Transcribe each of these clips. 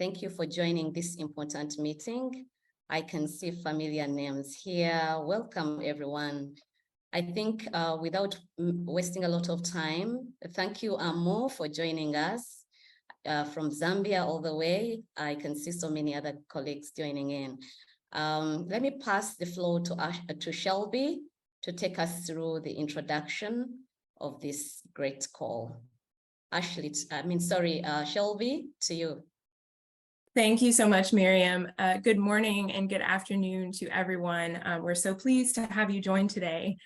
Thank you for joining this important meeting. I can see familiar names here. Welcome, everyone. I think without wasting a lot of time, thank you, Amo, for joining us from Zambia all the way. I can see so many other colleagues joining in. Let me pass the floor to Shelby to take us through the introduction of this great call. Shelby, to you. Thank you so much, Miriam. Good morning and good afternoon to everyone. We're so pleased to have you join today.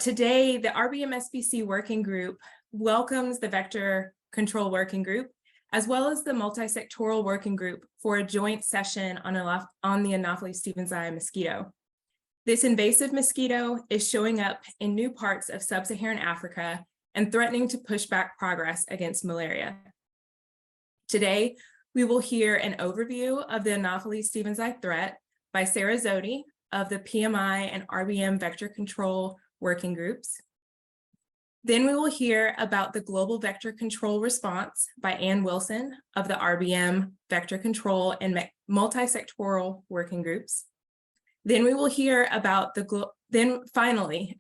Today, the RBM SBC Working Group welcomes the Vector Control Working Group, as well as the Multi-Sectoral Working Group for a joint session on the Anopheles stevensii mosquito. This invasive mosquito is showing up in new parts of sub-Saharan Africa and threatening to push back progress against malaria. Today, we will hear an overview of the Anopheles stevensii threat by Sarah Zodi of the PMI and RBM Vector Control Working Groups. Then we will hear about the Global Vector Control Response by Ann Wilson of the RBM Vector Control and Multi-Sectoral Working Groups. Then we will hear about finally,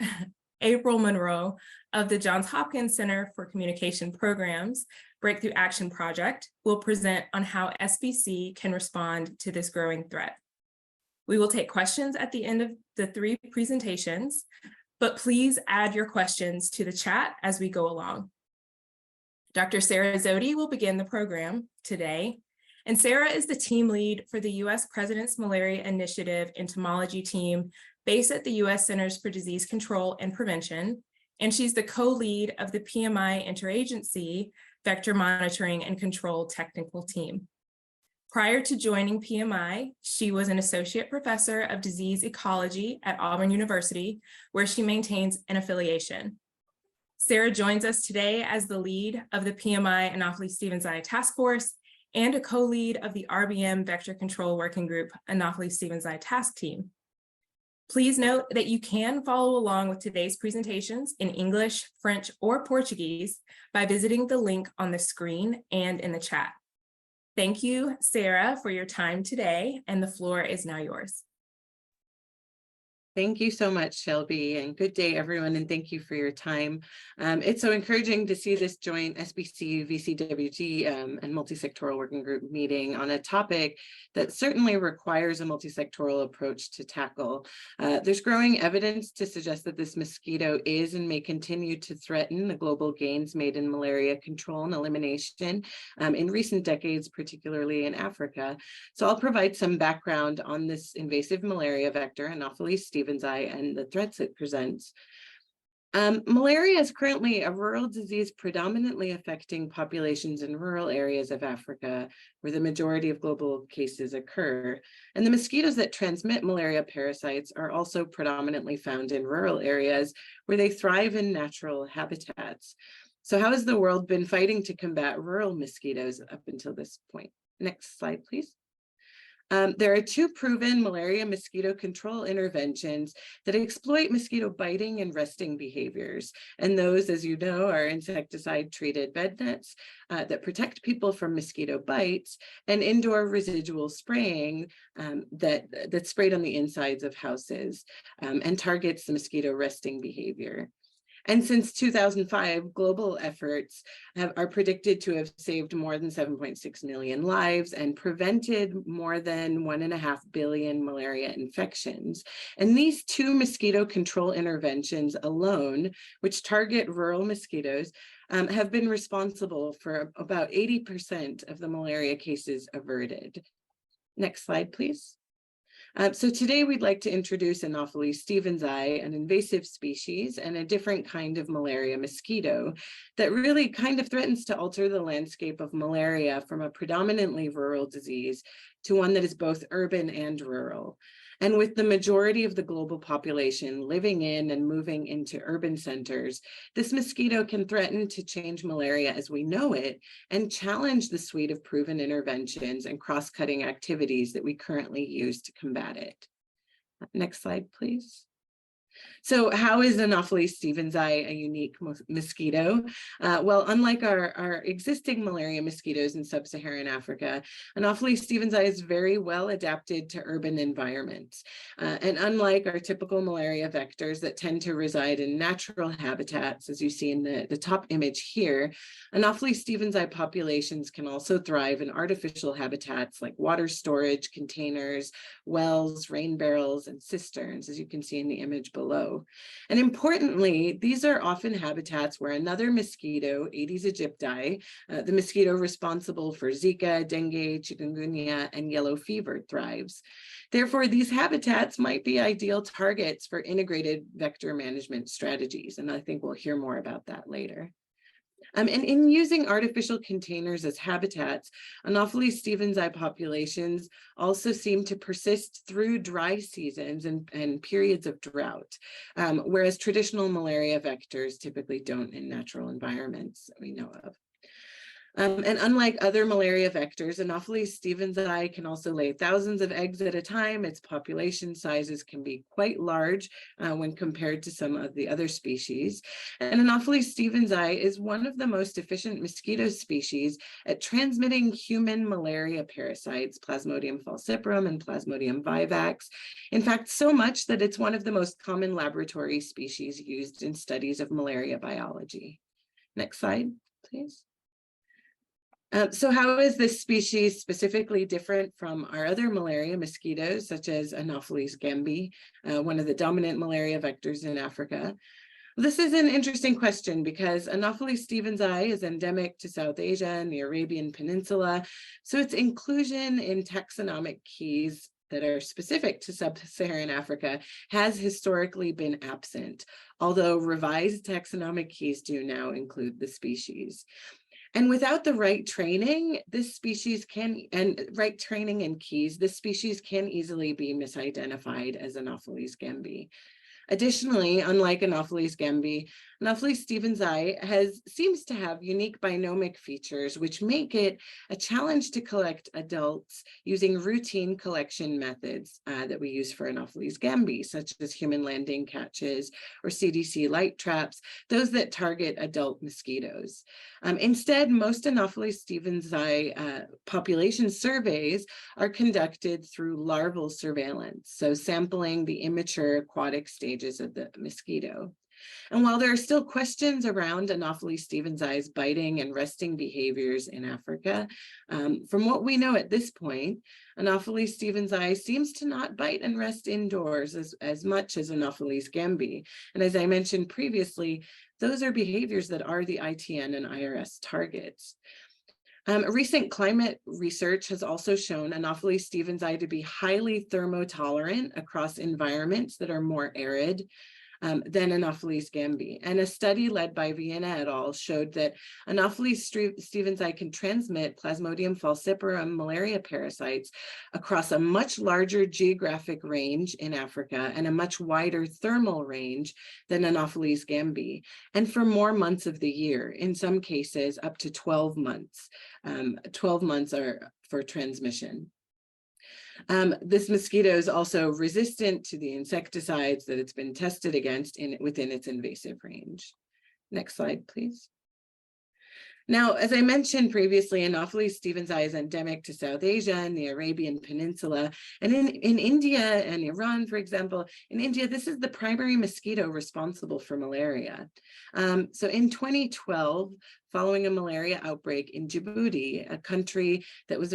April Monroe of the Johns Hopkins Center for Communication Programs Breakthrough Action Project will present on how SBC can respond to this growing threat. We will take questions at the end of the 3 presentations, but please add your questions to the chat as we go along. Dr. Sarah Zodi will begin the program today, and Sarah is the team lead for the U.S. President's Malaria Initiative Entomology team based at the U.S. Centers for Disease Control and Prevention, and she's the co-lead of the PMI Interagency Vector Monitoring and Control Technical Team. Prior to joining PMI, she was an associate professor of disease ecology at Auburn University, where she maintains an affiliation. Sarah joins us today as the lead of the PMI Anopheles stevensii Task Force and a co-lead of the RBM Vector Control Working Group Anopheles stevensii Task Team. Please note that you can follow along with today's presentations in English, French, or Portuguese by visiting the link on the screen and in the chat. Thank you, Sarah, for your time today, and the floor is now yours. Thank you so much, Shelby, and good day, everyone, and thank you for your time. It's so encouraging to see this joint SBC, VCWG, and multi-sectoral working group meeting on a topic that certainly requires a multi-sectoral approach to tackle. There's growing evidence to suggest that this mosquito is and may continue to threaten the global gains made in malaria control and elimination in recent decades, particularly in Africa. So I'll provide some background on this invasive malaria vector, Anopheles stevensii, and the threats it presents. Malaria is currently a rural disease predominantly affecting populations in rural areas of Africa, where the majority of global cases occur. And the mosquitoes that transmit malaria parasites are also predominantly found in rural areas where they thrive in natural habitats. So how has the world been fighting to combat rural mosquitoes up until this point? Next slide, please. There are 2 proven malaria mosquito control interventions that exploit mosquito biting and resting behaviors. And those, as you know, are insecticide-treated bed nets that protect people from mosquito bites, and indoor residual spraying that's sprayed on the insides of houses and targets the mosquito resting behavior. And since 2005, global efforts are predicted to have saved more than 7.6 million lives and prevented more than 1.5 billion malaria infections. And these 2 mosquito control interventions alone, which target rural mosquitoes, have been responsible for about 80% of the malaria cases averted. Next slide, please. So today we'd like to introduce Anopheles stevensii, an invasive species and a different kind of malaria mosquito that really kind of threatens to alter the landscape of malaria from a predominantly rural disease to one that is both urban and rural. And with the majority of the global population living in and moving into urban centers, this mosquito can threaten to change malaria as we know it and challenge the suite of proven interventions and cross-cutting activities that we currently use to combat it. Next slide, please. So how is Anopheles stevensii a unique mosquito? Well, unlike our existing malaria mosquitoes in sub-Saharan Africa, Anopheles stevensii is very well adapted to urban environments. And unlike our typical malaria vectors that tend to reside in natural habitats, as you see in the top image here, Anopheles stevensii populations can also thrive in artificial habitats like water storage containers, wells, rain barrels, and cisterns, as you can see in the image below. And importantly, these are often habitats where another mosquito, Aedes aegypti, the mosquito responsible for Zika, dengue, chikungunya, and yellow fever, thrives. Therefore, these habitats might be ideal targets for integrated vector management strategies, and I think we'll hear more about that later. And in using artificial containers as habitats, Anopheles stevensii populations also seem to persist through dry seasons and periods of drought, whereas traditional malaria vectors typically don't in natural environments that we know of. And unlike other malaria vectors, Anopheles stevensii can also lay thousands of eggs at a time. Its population sizes can be quite large when compared to some of the other species. And Anopheles stevensii is one of the most efficient mosquito species at transmitting human malaria parasites, Plasmodium falciparum and Plasmodium vivax. In fact, so much that it's one of the most common laboratory species used in studies of malaria biology. Next slide, please. So how is this species specifically different from our other malaria mosquitoes, such as Anopheles gambi, one of the dominant malaria vectors in Africa? This is an interesting question because Anopheles stevensii is endemic to South Asia and the Arabian Peninsula, so its inclusion in taxonomic keys that are specific to sub-Saharan Africa has historically been absent, although revised taxonomic keys do now include the species. And without the right training, this species right training and keys, this species can easily be misidentified as Anopheles gambi. Additionally, unlike Anopheles gambi, Anopheles stevensii seems to have unique binomic features, which make it a challenge to collect adults using routine collection methods that we use for Anopheles gambi, such as human landing catches or CDC light traps, those that target adult mosquitoes. Instead, most Anopheles stevensii population surveys are conducted through larval surveillance, so sampling the immature aquatic stages of the mosquito. And while there are still questions around Anopheles stevensii's biting and resting behaviors in Africa, from what we know at this point, Anopheles stevensii seems to not bite and rest indoors as much as Anopheles gambi. And as I mentioned previously, those are behaviors that are the ITN and IRS targets. Recent climate research has also shown Anopheles stevensii to be highly thermotolerant across environments that are more arid than Anopheles gambi. And a study led by Vienna et al. Showed that Anopheles stevensii can transmit Plasmodium falciparum malaria parasites across a much larger geographic range in Africa and a much wider thermal range than Anopheles gambi, and for more months of the year, in some cases up to 12 months. 12 months are for transmission. This mosquito is also resistant to the insecticides that it's been tested against within its invasive range. Next slide, please. Now, as I mentioned previously, Anopheles stevensii is endemic to South Asia and the Arabian Peninsula. And in India and Iran, for example, in India, this is the primary mosquito responsible for malaria. So in 2012, following a malaria outbreak in Djibouti, a country that was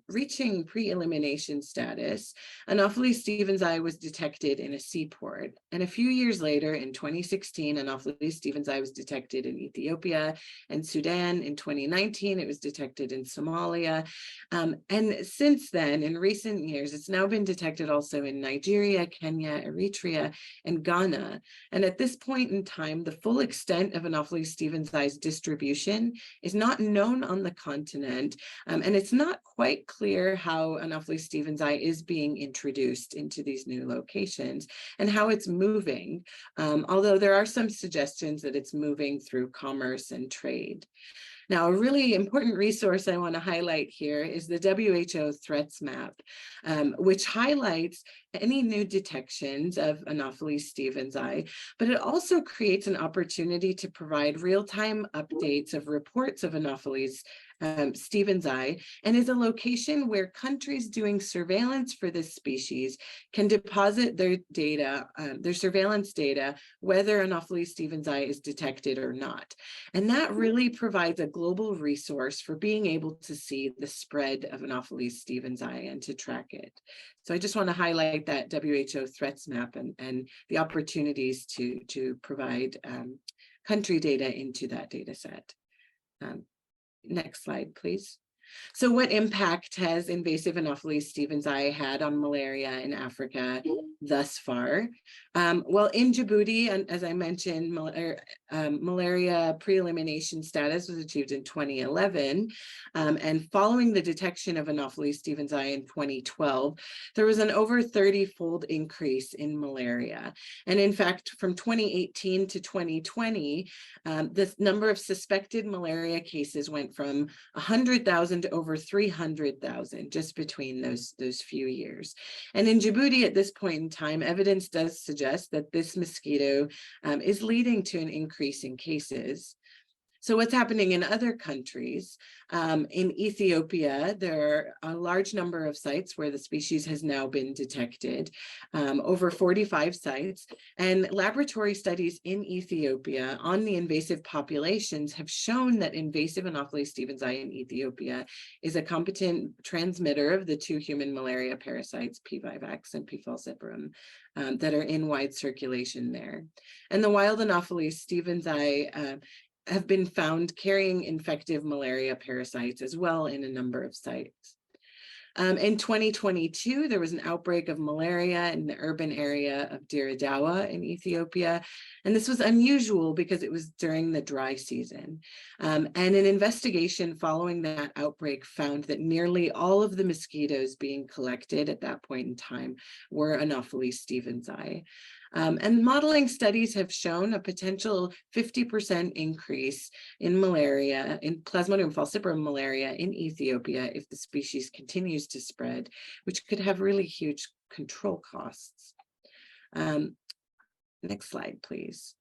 reaching pre-elimination status, Anopheles stevensii was detected in a seaport. And a few years later, in 2016, Anopheles stevensii was detected in Ethiopia and Sudan. In 2019, it was detected in Somalia. And since then, in recent years, it's now been detected also in Nigeria, Kenya, Eritrea, and Ghana. And at this point in time, the full extent of Anopheles stevensii's distribution is not known on the continent, and it's not quite clear how Anopheles stevensii is being introduced into these new locations and how it's moving, although there are some suggestions that it's moving through commerce and trade. Now, a really important resource I want to highlight here is the WHO Threats Map, which highlights any new detections of Anopheles stevensii, but it also creates an opportunity to provide real-time updates of reports of Anopheles stevensii, and is a location where countries doing surveillance for this species can deposit their data, their surveillance data, whether Anopheles stevensii is detected or not. And that really provides a global resource for being able to see the spread of Anopheles stevensii and to track it. So I just want to highlight that WHO threats map and the opportunities to provide country data into that data set. Next slide, please. So what impact has invasive Anopheles stevensii had on malaria in Africa thus far? Well, in Djibouti, and as I mentioned, malaria pre-elimination status was achieved in 2011. And following the detection of Anopheles stevensii in 2012, there was an over 30-fold increase in malaria. And in fact, from 2018 to 2020, the number of suspected malaria cases went from 100,000 to over 300,000 just between those few years. And in Djibouti at this point in time, evidence does suggest that this mosquito is leading to an increase in cases. So what's happening in other countries? In Ethiopia, there are a large number of sites where the species has now been detected, over 45 sites, and laboratory studies in Ethiopia on the invasive populations have shown that invasive Anopheles stevensii in Ethiopia is a competent transmitter of the two human malaria parasites, P. vivax and P. falciparum, that are in wide circulation there. And the wild Anopheles stevensii have been found carrying infective malaria parasites as well in a number of sites. In 2022, there was an outbreak of malaria in the urban area of Dire Dawa in Ethiopia. And this was unusual because it was during the dry season. And an investigation following that outbreak found that nearly all of the mosquitoes being collected at that point in time were Anopheles stevensii. And modeling studies have shown a potential 50% increase in malaria, in Plasmodium falciparum malaria in Ethiopia if the species continues to spread, which could have really huge control costs. Next slide, please.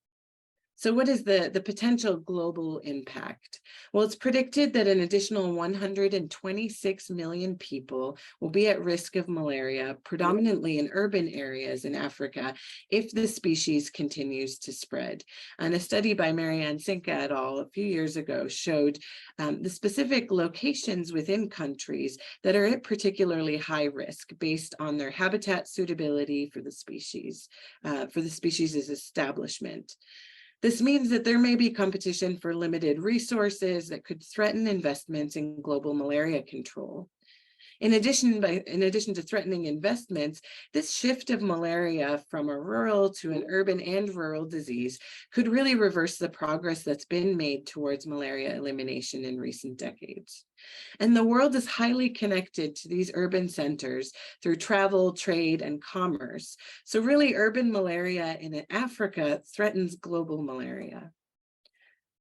So what is the potential global impact? Well, it's predicted that an additional 126 million people will be at risk of malaria, predominantly in urban areas in Africa, if the species continues to spread. And a study by Marianne Sinka et al. A few years ago showed the specific locations within countries that are at particularly high risk based on their habitat suitability for the species' establishment. This means that there may be competition for limited resources that could threaten investments in global malaria control. In addition to threatening investments, this shift of malaria from a rural to an urban and rural disease could really reverse the progress that's been made towards malaria elimination in recent decades. And the world is highly connected to these urban centers through travel, trade, and commerce. So really, urban malaria in Africa threatens global malaria.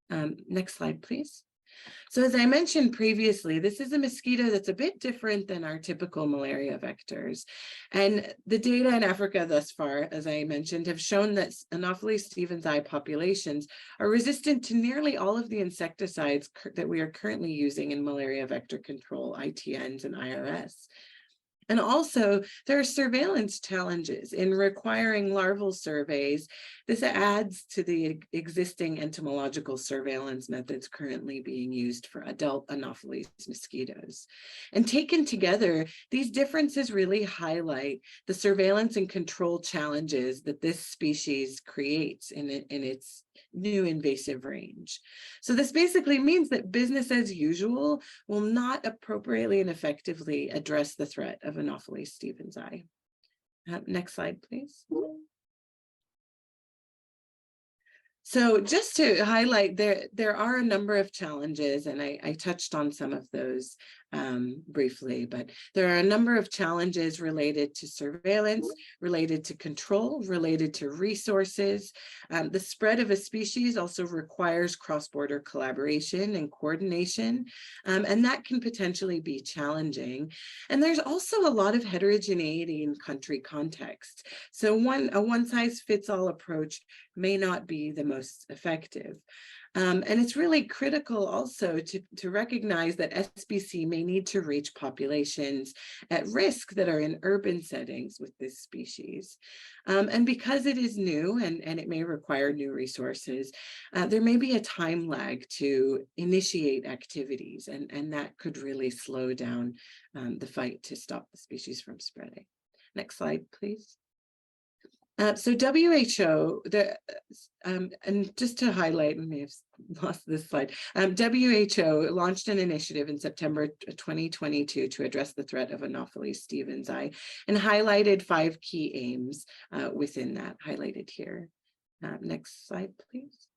Next slide, please. So as I mentioned previously, this is a mosquito that's a bit different than our typical malaria vectors. And the data in Africa thus far, as I mentioned, have shown that Anopheles stevensii populations are resistant to nearly all of the insecticides that we are currently using in malaria vector control, ITNs and IRS. And also, there are surveillance challenges in requiring larval surveys. This adds to the existing entomological surveillance methods currently being used for adult Anopheles mosquitoes. And taken together, these differences really highlight the surveillance and control challenges that this species creates in its new invasive range. So this basically means that business as usual will not appropriately and effectively address the threat of Anopheles stevensii. Next slide, please. So just to highlight, there are a number of challenges, and I touched on some of those briefly, but there are a number of challenges related to surveillance, related to control, related to resources. The spread of a species also requires cross-border collaboration and coordination, and that can potentially be challenging. And there's also a lot of heterogeneity in country context. So a one-size-fits-all approach may not be the most effective. And it's really critical also to recognize that SBC may need to reach populations at risk that are in urban settings with this species. And because it is new and it may require new resources, there may be a time lag to initiate activities, and that could really slow down the fight to stop the species from spreading. Next slide, please. So WHO, and just to highlight, I may have lost this slide, WHO launched an initiative in September 2022 to address the threat of Anopheles stevensii and highlighted 5 key aims within that, highlighted here. Next slide, please.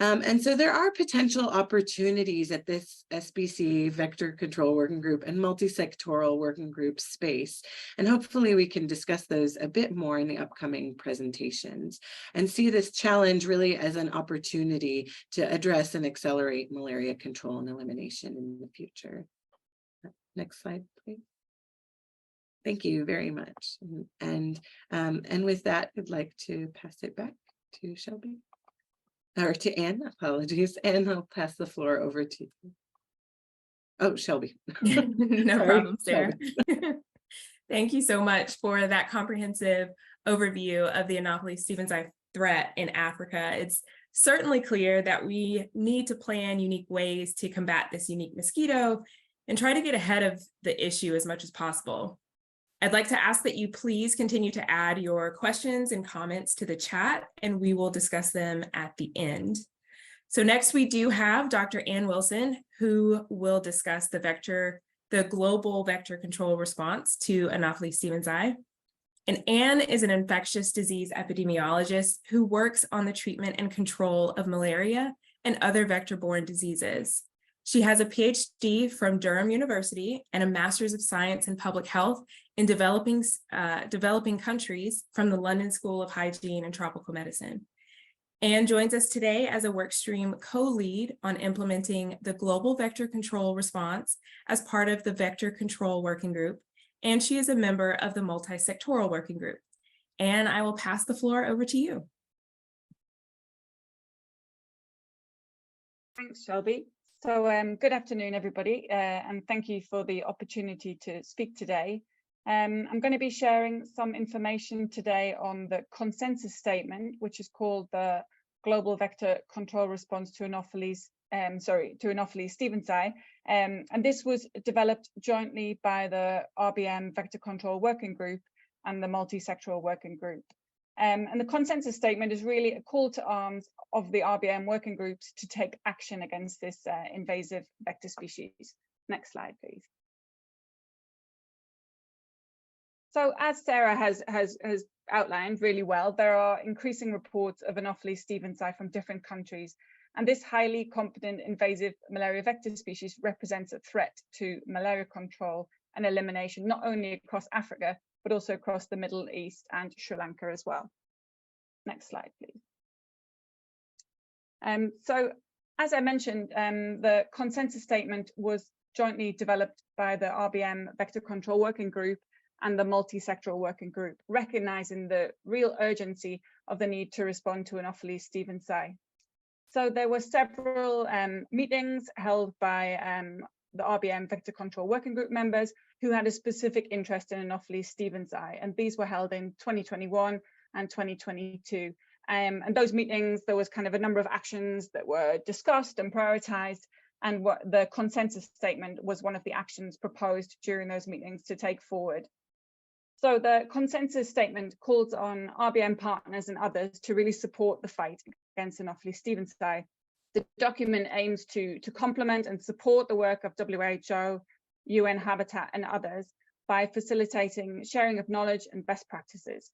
And so there are potential opportunities at this SBC Vector Control Working Group and multi-sectoral working group space. And hopefully we can discuss those a bit more in the upcoming presentations and see this challenge really as an opportunity to address and accelerate malaria control and elimination in the future. Next slide, please. Thank you very much. And with that, I'd like to pass it back to Shelby. Or to Anne, apologies. Anne, I'll pass the floor over to you. Oh, Shelby. No problem, Sarah. Thank you so much for that comprehensive overview of the Anopheles stevensii threat in Africa. It's certainly clear that we need to plan unique ways to combat this unique mosquito and try to get ahead of the issue as much as possible. I'd like to ask that you please continue to add your questions and comments to the chat, and we will discuss them at the end. So next we do have Dr. Ann Wilson, who will discuss the global vector control response to Anopheles stevensii. And Ann is an infectious disease epidemiologist who works on the treatment and control of malaria and other vector-borne diseases. She has a PhD from Durham University and a Master's of Science in Public Health in developing countries from the London School of Hygiene and Tropical Medicine. Anne joins us today as a workstream co-lead on implementing the global vector control response as part of the Vector Control Working Group, and she is a member of the multi-sectoral working group. Anne, I will pass the floor over to you. Thanks, Shelby. So good afternoon, everybody, and thank you for the opportunity to speak today. I'm going to be sharing some information today on the consensus statement, which is called the Global Vector Control Response to Anopheles stevensii. And this was developed jointly by the RBM Vector Control Working Group and the Multi-Sectoral Working Group. And the consensus statement is really a call to arms of the RBM working groups to take action against this invasive vector species. Next slide, please. So as Sarah has outlined really well, there are increasing reports of Anopheles stevensii from different countries, and this highly competent invasive malaria vector species represents a threat to malaria control and elimination, not only across Africa, but also across the Middle East and Sri Lanka as well. Next slide, please. So as I mentioned, the consensus statement was jointly developed by the RBM Vector Control Working Group and the Multi-Sectoral Working Group, recognizing the real urgency of the need to respond to Anopheles stevensii. So there were several meetings held by the RBM Vector Control Working Group members who had a specific interest in Anopheles stevensii, and these were held in 2021 and 2022. And those meetings, there was kind of a number of actions that were discussed and prioritized, and what the consensus statement was one of the actions proposed during those meetings to take forward. So the consensus statement calls on RBM partners and others to really support the fight against Anopheles stevensii. The document aims to complement and support the work of WHO, UN Habitat and others by facilitating sharing of knowledge and best practices.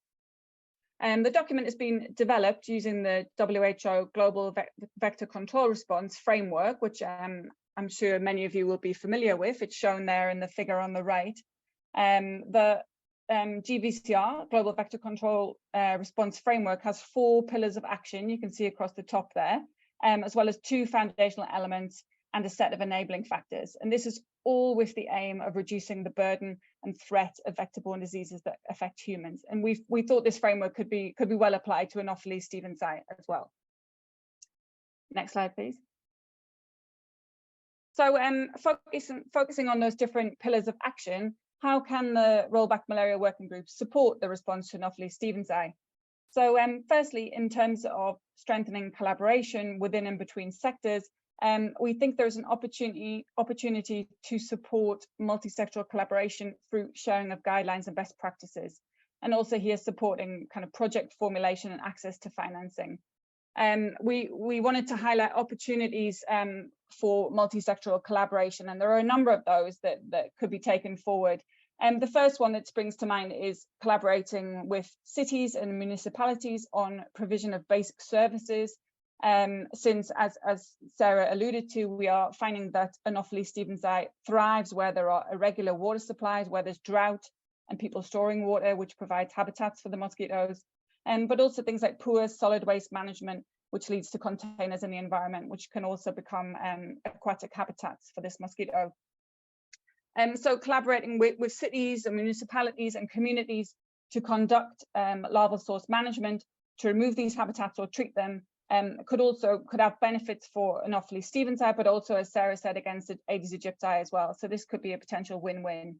The document has been developed using the WHO Global Vector Control Response framework, which I'm I'm sure many of you will be familiar with. It's shown there in the figure on the right. The GVCR, Global Vector Control Response Framework, has 4 pillars of action you can see across the top there, as well as 2 foundational elements and a set of enabling factors. And this is all with the aim of reducing the burden and threat of vector-borne diseases that affect humans. And we thought this framework could be well applied to Anopheles-Stevensii as well. Next slide, please. So focusing on those different pillars of action, how can the Rollback Malaria Working Group support the response to Anopheles-Stevensii? So firstly, in terms of strengthening collaboration within and between sectors, we think there's an opportunity to support multi-sectoral collaboration through sharing of guidelines and best practices, and also here supporting kind of project formulation and access to financing. We wanted to highlight opportunities for multi-sectoral collaboration, and there are a number of those that could be taken forward. The first one that springs to mind is collaborating with cities and municipalities on provision of basic services. Since, as Sarah alluded to, we are finding that Anopheles-Stevensii thrives where there are irregular water supplies, where there's drought and people storing water, which provides habitats for the mosquitoes. But also things like poor solid waste management, which leads to containers in the environment, which can also become aquatic habitats for this mosquito. So collaborating with cities and municipalities and communities to conduct larval source management, to remove these habitats or treat them, could have benefits for Anopheles-Stevensii, but also, as Sarah said, against Aedes aegypti as well. So this could be a potential win-win.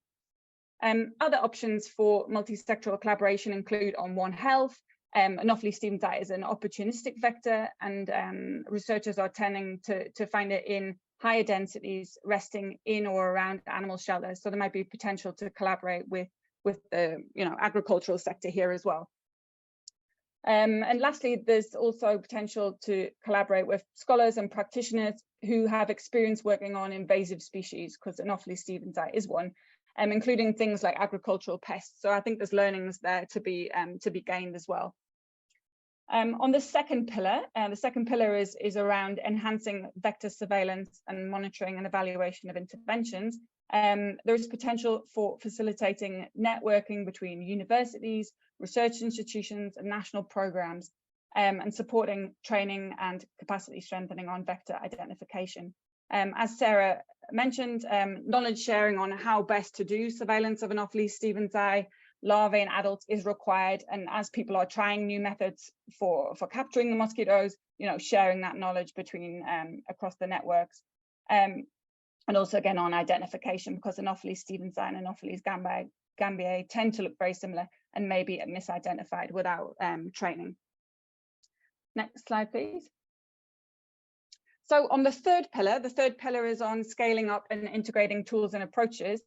Other options for multi-sectoral collaboration include on One Health. Anopheles-Stevensii is an opportunistic vector, and researchers are tending to find it in higher densities resting in or around animal shelters. So there might be potential to collaborate with the agricultural sector here as well. And lastly, there's also potential to collaborate with scholars and practitioners who have experience working on invasive species, because Anopheles-Stevensii is one, including things like agricultural pests. So I think there's learnings there to be gained as well. On the second pillar is around enhancing vector surveillance and monitoring and evaluation of interventions. There is potential for facilitating networking between universities, research institutions, and national programs, and supporting training and capacity strengthening on vector identification. As Sarah mentioned, knowledge sharing on how best to do surveillance of Anopheles-Stevensii larvae and adults is required, and as people are trying new methods for capturing the mosquitoes, sharing that knowledge between across the networks, and also again on identification, because Anopheles-Stevensii and Anopheles gambiae tend to look very similar and may be misidentified without training. Next slide, please. So on the third pillar is on scaling up and integrating tools and approaches.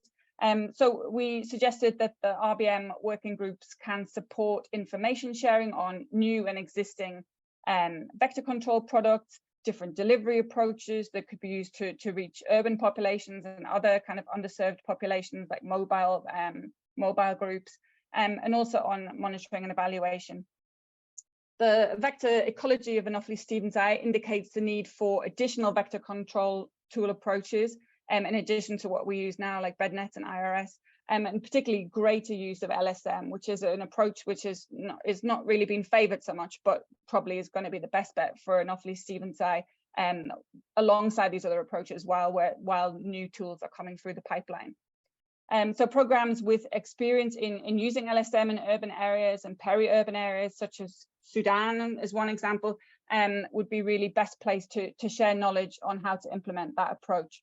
So we suggested that the RBM working groups can support information sharing on new and existing vector control products, different delivery approaches that could be used to reach urban populations and other kind of underserved populations like mobile groups, and also on monitoring and evaluation. The vector ecology of Anopheles-Stevensii indicates the need for additional vector control tool approaches, in addition to what we use now, like BedNet and IRS, and particularly greater use of LSM, which is an approach which is not really being favoured so much, but probably is going to be the best bet for Anopheles-Stevensii, alongside these other approaches while new tools are coming through the pipeline. So programs with experience in using LSM in urban areas and peri-urban areas, such as Sudan as one example, would be really best placed to share knowledge on how to implement that approach.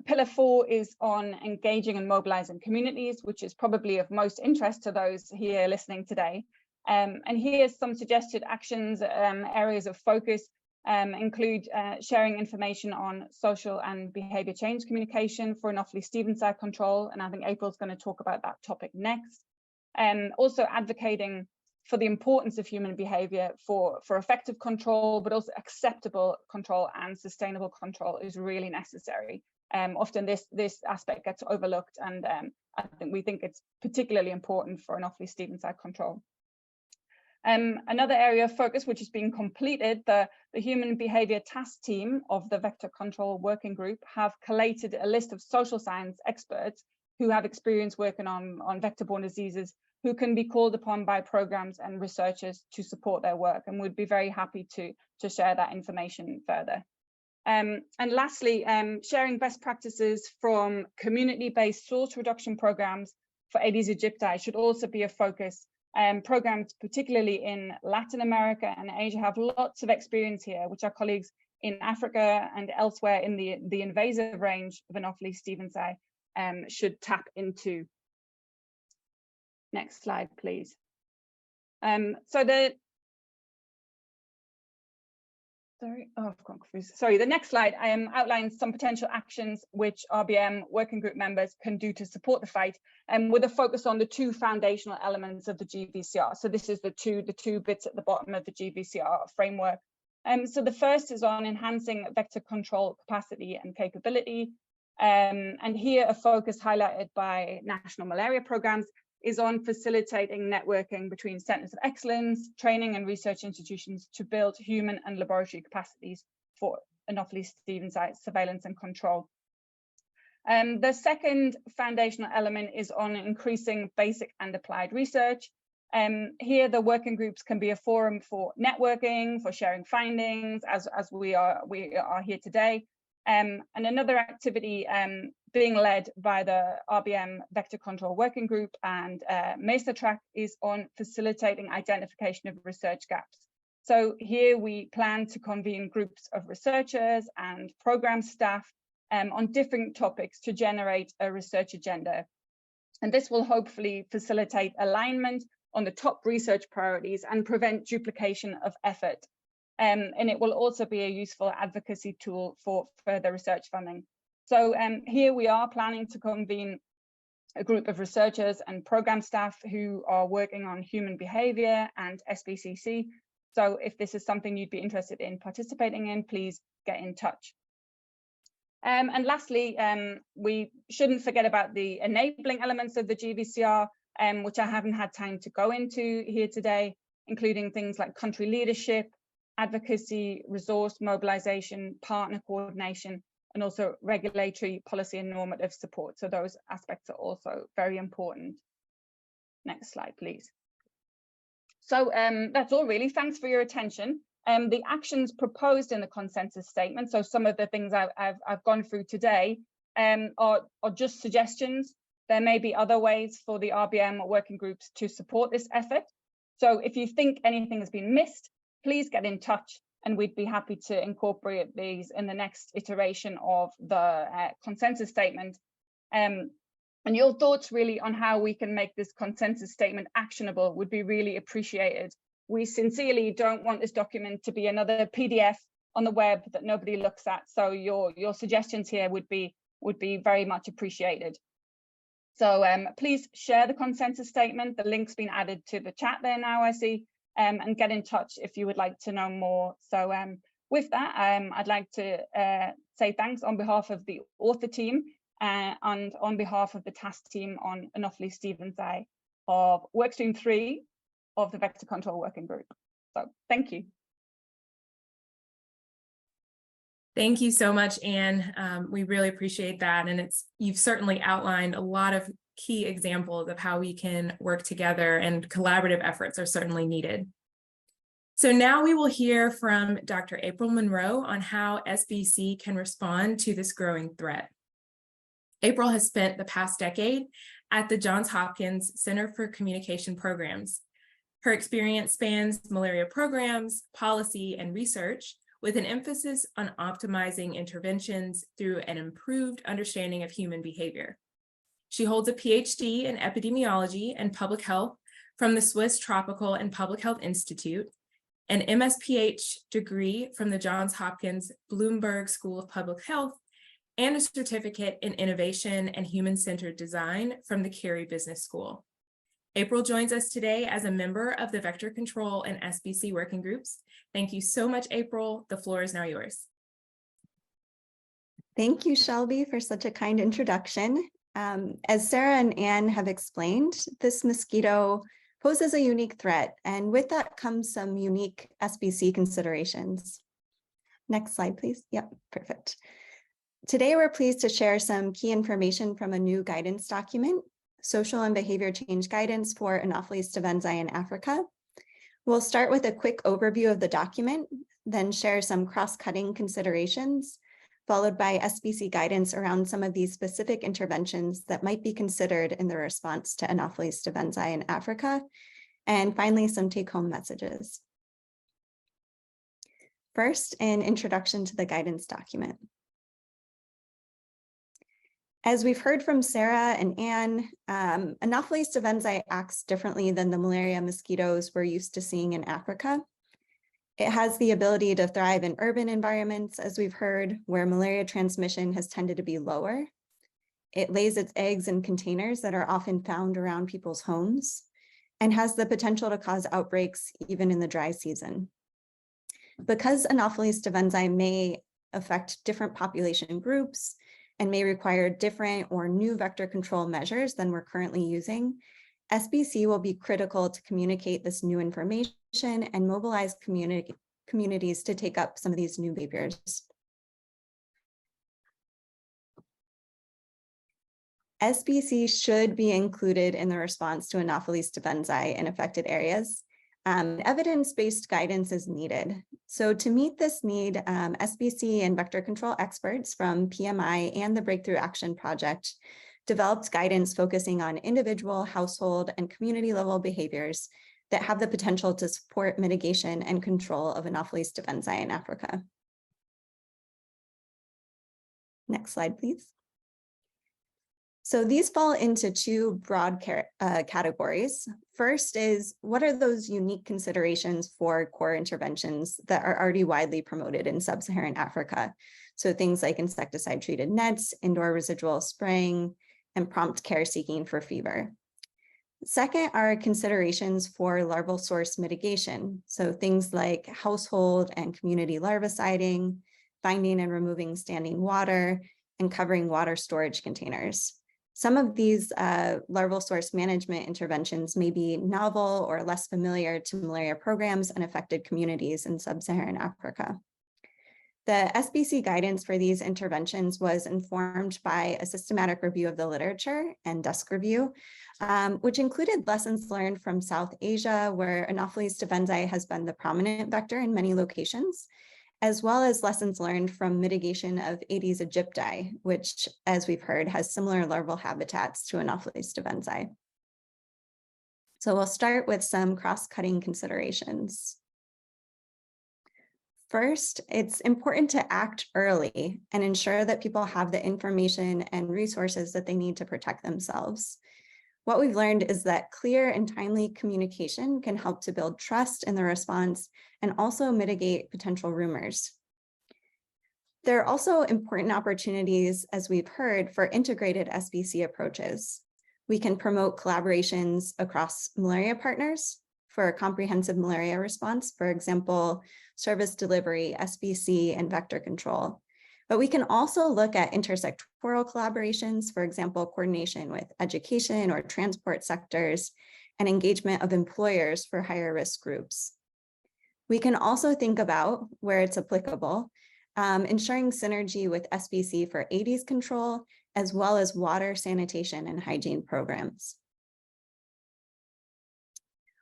Pillar 4 is on engaging and mobilizing communities, which is probably of most interest to those here listening today. And here's some suggested actions, areas of focus include sharing information on social and behavior change communication for Anopheles-Stevensii control, and I think April's going to talk about that topic next. Also advocating for the importance of human behavior for effective control, but also acceptable control and sustainable control is really necessary. Often this aspect gets overlooked, and we think it's particularly important for Anopheles-Stevensii control. Another area of focus, which is being completed, the Human Behavior Task Team of the Vector Control Working Group have collated a list of social science experts who have experience working on vector-borne diseases, who can be called upon by programs and researchers to support their work, and would be very happy to share that information further. And lastly, sharing best practices from community-based source reduction programs for Aedes aegypti should also be a focus. Programs particularly in Latin America and Asia have lots of experience here, which our colleagues in Africa and elsewhere in the invasive range of Anopheles stevensii should tap into. Next slide, please. The next slide outlines some potential actions which RBM working group members can do to support the fight, with a focus on the two foundational elements of the GVCR. So this is the two bits at the bottom of the GVCR framework. So the first is on enhancing vector control capacity and capability. And here a focus highlighted by national malaria programs is on facilitating networking between centers of excellence, training and research institutions to build human and laboratory capacities for Anopheles stevensii surveillance and control. The second foundational element is on increasing basic and applied research. Here the working groups can be a forum for networking, for sharing findings, as we are here today. And another activity being led by the RBM Vector Control Working Group and MESA track is on facilitating identification of research gaps. So here we plan to convene groups of researchers and program staff on different topics to generate a research agenda. And this will hopefully facilitate alignment on the top research priorities and prevent duplication of effort. And it will also be a useful advocacy tool for further research funding. So here we are planning to convene a group of researchers and program staff who are working on human behavior and SBCC. So if this is something you'd be interested in participating in, please get in touch. And lastly, we shouldn't forget about the enabling elements of the GVCR, which I haven't had time to go into here today, including things like country leadership, advocacy, resource mobilization, partner coordination, and also regulatory policy and normative support. So those aspects are also very important. Next slide, please. So that's all really. Thanks for your attention. The actions proposed in the consensus statement, so some of the things I've gone through today are just suggestions. There may be other ways for the RBM working groups to support this effort. So if you think anything has been missed, please get in touch and we'd be happy to incorporate these in the next iteration of the consensus statement. And your thoughts really on how we can make this consensus statement actionable would be really appreciated. We sincerely don't want this document to be another PDF on the web that nobody looks at. So your suggestions here would be very much appreciated. So please share the consensus statement. The link's been added to the chat there now, I see. And get in touch if you would like to know more. So with that, I'd like to say thanks on behalf of the author team and on behalf of the task team on Anopheles stevensii of Workstream 3 of the Vector Control Working Group. So thank you. Thank you so much, Anne. We really appreciate that. And you've certainly outlined a lot of key examples of how we can work together, and collaborative efforts are certainly needed. So now we will hear from Dr. April Monroe on how SBC can respond to this growing threat. April has spent the past decade at the Johns Hopkins Center for Communication Programs. Her experience spans malaria programs, policy, and research, with an emphasis on optimizing interventions through an improved understanding of human behavior. She holds a PhD in epidemiology and public health from the Swiss Tropical and Public Health Institute, an MSPH degree from the Johns Hopkins Bloomberg School of Public Health, and a certificate in innovation and human-centered design from the Carey Business School. April joins us today as a member of the Vector Control and SBC working groups. Thank you so much, April. The floor is now yours. Thank you, Shelby, for such a kind introduction. As Sarah and Anne have explained, this mosquito poses a unique threat, and with that comes some unique SBC considerations. Next slide, please. Yep, perfect. Today, we're pleased to share some key information from a new guidance document, Social and Behavior Change Guidance for Anopheles stevensii in Africa. We'll start with a quick overview of the document, then share some cross-cutting considerations, followed by SBC guidance around some of these specific interventions that might be considered in the response to Anopheles stevensii in Africa, and finally, some take-home messages. First, an introduction to the guidance document. As we've heard from Sarah and Anne, Anopheles stevensii acts differently than the malaria mosquitoes we're used to seeing in Africa. It has the ability to thrive in urban environments, as we've heard, where malaria transmission has tended to be lower. It lays its eggs in containers that are often found around people's homes and has the potential to cause outbreaks even in the dry season. Because Anopheles stevensii may affect different population groups and may require different or new vector control measures than we're currently using, SBC will be critical to communicate this new information and mobilize communities to take up some of these new behaviors. SBC should be included in the response to Anopheles stevensii in affected areas. Evidence-based guidance is needed. So to meet this need, SBC and vector control experts from PMI and the Breakthrough Action Project developed guidance focusing on individual, household, and community level behaviors that have the potential to support mitigation and control of Anopheles stevensii in Africa. Next slide, please. So these fall into two broad categories. First is, what are those unique considerations for core interventions that are already widely promoted in sub-Saharan Africa? So things like insecticide-treated nets, indoor residual spraying, and prompt care seeking for fever. Second are considerations for larval source mitigation. So things like household and community larviciding, finding and removing standing water, and covering water storage containers. Some of these larval source management interventions may be novel or less familiar to malaria programs and affected communities in sub-Saharan Africa. The SBC guidance for these interventions was informed by a systematic review of the literature and desk review, which included lessons learned from South Asia, where Anopheles stevensii has been the prominent vector in many locations, as well as lessons learned from mitigation of Aedes aegypti, which, as we've heard, has similar larval habitats to Anopheles stevensii. So we'll start with some cross-cutting considerations. First, it's important to act early and ensure that people have the information and resources that they need to protect themselves. What we've learned is that clear and timely communication can help to build trust in the response and also mitigate potential rumors. There are also important opportunities, as we've heard, for integrated SBC approaches. We can promote collaborations across malaria partners for a comprehensive malaria response, for example, service delivery, SBC, and vector control. But we can also look at intersectoral collaborations, for example, coordination with education or transport sectors, and engagement of employers for higher risk groups. We can also think about, where it's applicable, ensuring synergy with SBC for Aedes control, as well as water, sanitation, and hygiene programs.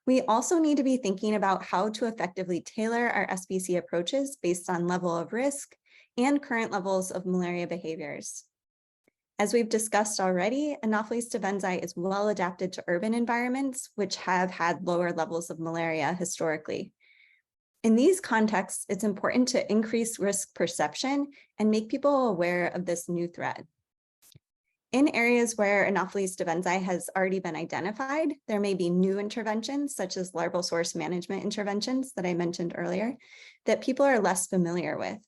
We also need to be thinking about how to effectively tailor our SBC approaches based on level of risk and current levels of malaria behaviors. As we've discussed already, Anopheles stevensii is well adapted to urban environments, which have had lower levels of malaria historically. In these contexts, it's important to increase risk perception and make people aware of this new threat. In areas where Anopheles stevensii has already been identified, there may be new interventions, such as larval source management interventions that I mentioned earlier, that people are less familiar with.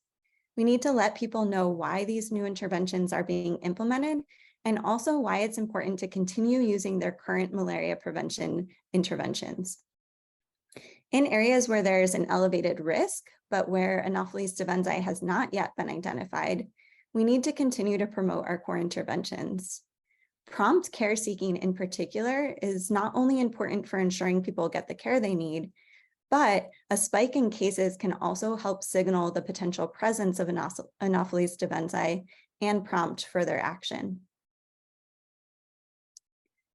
We need to let people know why these new interventions are being implemented and also why it's important to continue using their current malaria prevention interventions. In areas where there's an elevated risk, but where Anopheles stevensii has not yet been identified, we need to continue to promote our core interventions. Prompt care seeking in particular is not only important for ensuring people get the care they need, but a spike in cases can also help signal the potential presence of Anopheles stevensii and prompt further action.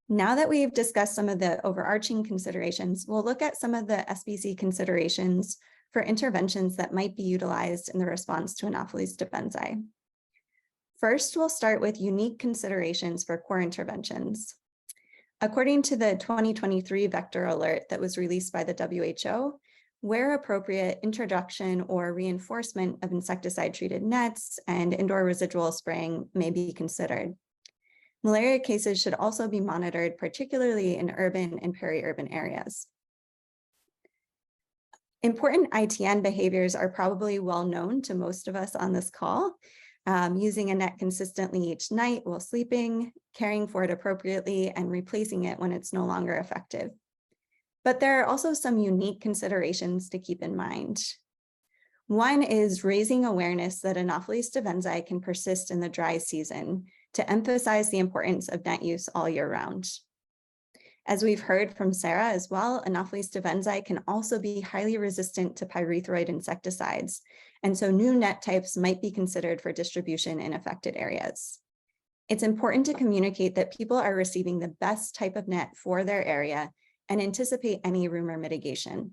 Now that we've discussed some of the overarching considerations, we'll look at some of the SBC considerations for interventions that might be utilized in the response to Anopheles stevensii. First, we'll start with unique considerations for core interventions. According to the 2023 vector alert that was released by the WHO, where appropriate, introduction or reinforcement of insecticide-treated nets and indoor residual spraying may be considered. Malaria cases should also be monitored, particularly in urban and peri-urban areas. Important ITN behaviors are probably well known to most of us on this call. Using a net consistently each night while sleeping, caring for it appropriately, and replacing it when it's no longer effective. But there are also some unique considerations to keep in mind. One is raising awareness that Anopheles stevensii can persist in the dry season to emphasize the importance of net use all year round. As we've heard from Sarah as well, Anopheles stevensii can also be highly resistant to pyrethroid insecticides, and so new net types might be considered for distribution in affected areas. It's important to communicate that people are receiving the best type of net for their area and anticipate any rumor mitigation.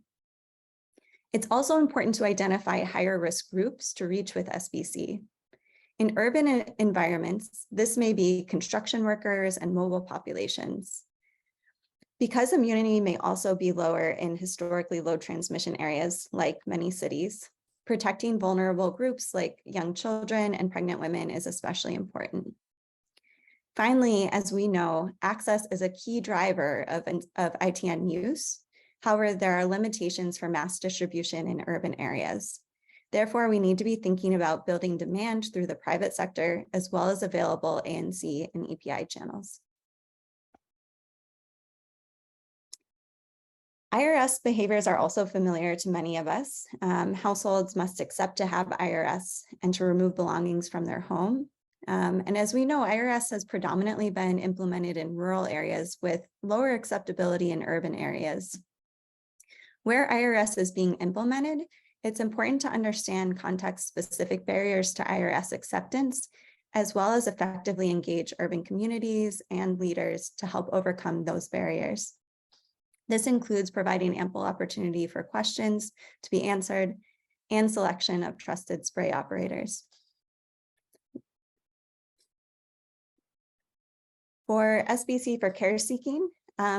It's also important to identify higher risk groups to reach with SBC. In urban environments, this may be construction workers and mobile populations. Because immunity may also be lower in historically low transmission areas, like many cities, protecting vulnerable groups like young children and pregnant women is especially important. Finally, as we know, access is a key driver of ITN use. However, there are limitations for mass distribution in urban areas. Therefore, we need to be thinking about building demand through the private sector, as well as available ANC and EPI channels. IRS behaviors are also familiar to many of us. Households must accept to have IRS and to remove belongings from their home. And as we know, IRS has predominantly been implemented in rural areas with lower acceptability in urban areas. Where IRS is being implemented, it's important to understand context-specific barriers to IRS acceptance, as well as effectively engage urban communities and leaders to help overcome those barriers. This includes providing ample opportunity for questions to be answered and selection of trusted spray operators. For SBC for care seeking,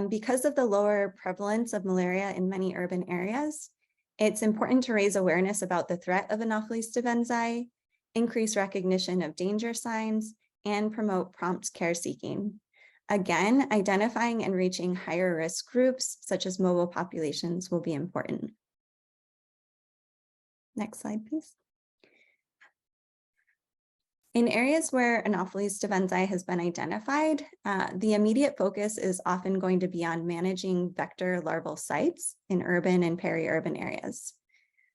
because of the lower prevalence of malaria in many urban areas, it's important to raise awareness about the threat of Anopheles stevensii, increase recognition of danger signs, and promote prompt care seeking. Again, identifying and reaching higher risk groups, such as mobile populations, will be important. Next slide, please. In areas where Anopheles stevensii has been identified, the immediate focus is often going to be on managing vector larval sites in urban and peri-urban areas.